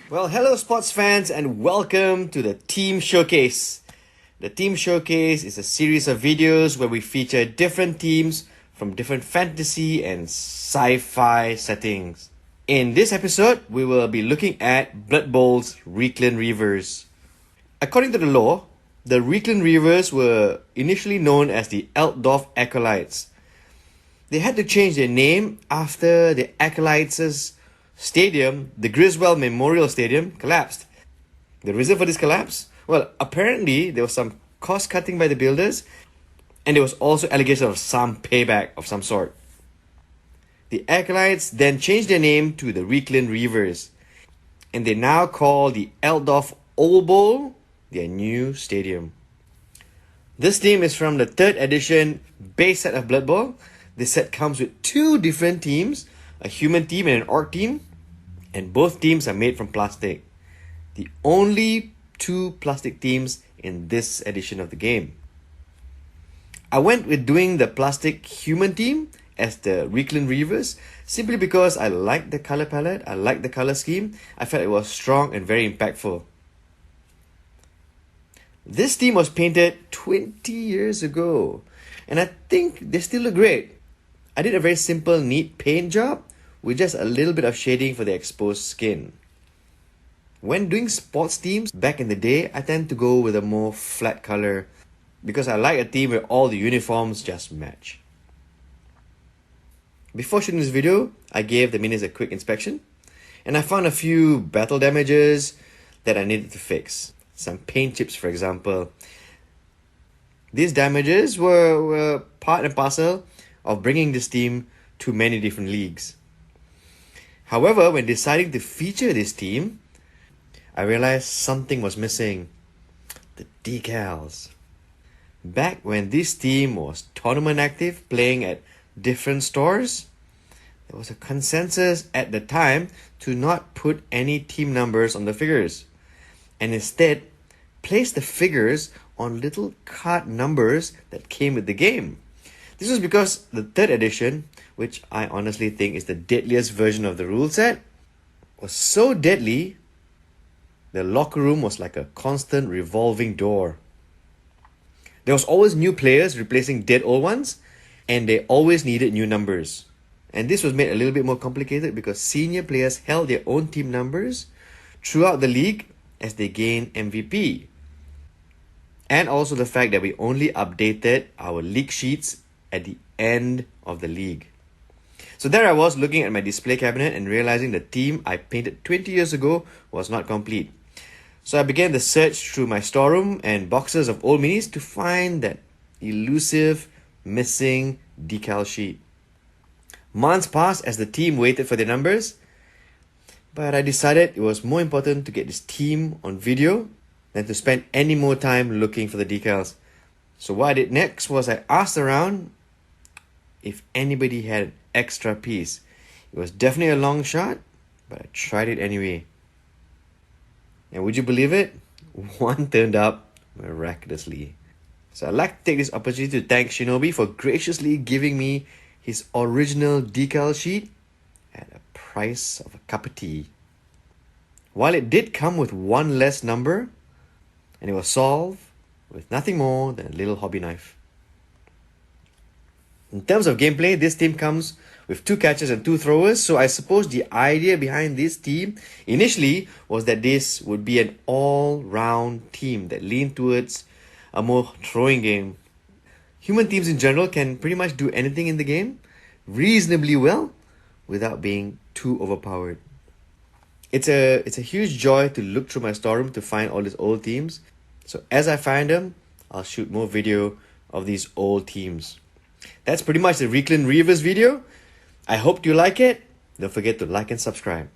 Well, hello sports fans and welcome to the Team Showcase. The Team Showcase is a series of videos where we feature different teams from different fantasy and sci-fi settings. In this episode, we will be looking at Blood Bowl's Reikland Reavers. According to the lore, the Reikland Reavers were initially known as the Altdorf Acolytes. They had to change their name after the Acolytes' stadium, the Griswold Memorial Stadium, collapsed. The reason for this collapse? Well, apparently there was some cost cutting by the builders, and there was also allegation of some payback of some sort. The Acolytes then changed their name to the Reikland Reavers, and they now call the Altdorf Old Bowl their new stadium. This team is from the 3rd edition base set of Blood Bowl. This set comes with 2 different teams, a human team and an orc team, and both teams are made from plastic. The only 2 plastic teams in this edition of the game. I went with doing the plastic human team as the Reikland Reavers simply because I liked the color palette, I liked the color scheme, I felt it was strong and very impactful. This team was painted 20 years ago, and I think they still look great. I did a very simple, neat paint job with just a little bit of shading for the exposed skin. When doing sports teams back in the day, I tend to go with a more flat color because I like a team where all the uniforms just match. Before shooting this video, I gave the minis a quick inspection, and I found a few battle damages that I needed to fix. Some paint chips, for example. These damages were part and parcel of bringing this team to many different leagues. However, when deciding to feature this team, I realized something was missing. The decals. Back when this team was tournament active, playing at different stores, there was a consensus at the time to not put any team numbers on the figures, and instead place the figures on little card numbers that came with the game. This was because the 3rd edition, which I honestly think is the deadliest version of the rule set, was so deadly, the locker room was like a constant revolving door. There was always new players replacing dead old ones, and they always needed new numbers. And this was made a little bit more complicated because senior players held their own team numbers throughout the league as they gained MVP. And also the fact that we only updated our league sheets at the end of the league. So there I was looking at my display cabinet and realizing the team I painted 20 years ago was not complete. So I began the search through my storeroom and boxes of old minis to find that elusive, missing decal sheet. Months passed as the team waited for their numbers, but I decided it was more important to get this team on video than to spend any more time looking for the decals. So what I did next was I asked around if anybody had an extra piece. It was definitely a long shot, but I tried it anyway. And would you believe it? One turned up miraculously. So I'd like to take this opportunity to thank Shinobi for graciously giving me his original decal sheet at a price of a cup of tea. While it did come with one less number, and it was solved with nothing more than a little hobby knife. In terms of gameplay, this team comes with 2 catchers and 2 throwers, so I suppose the idea behind this team initially was that this would be an all-round team that leaned towards a more throwing game. Human teams in general can pretty much do anything in the game reasonably well without being too overpowered. It's a huge joy to look through my storeroom to find all these old teams. So as I find them, I'll shoot more video of these old teams. That's pretty much the Reikland Reavers video. I hope you like it. Don't forget to like and subscribe.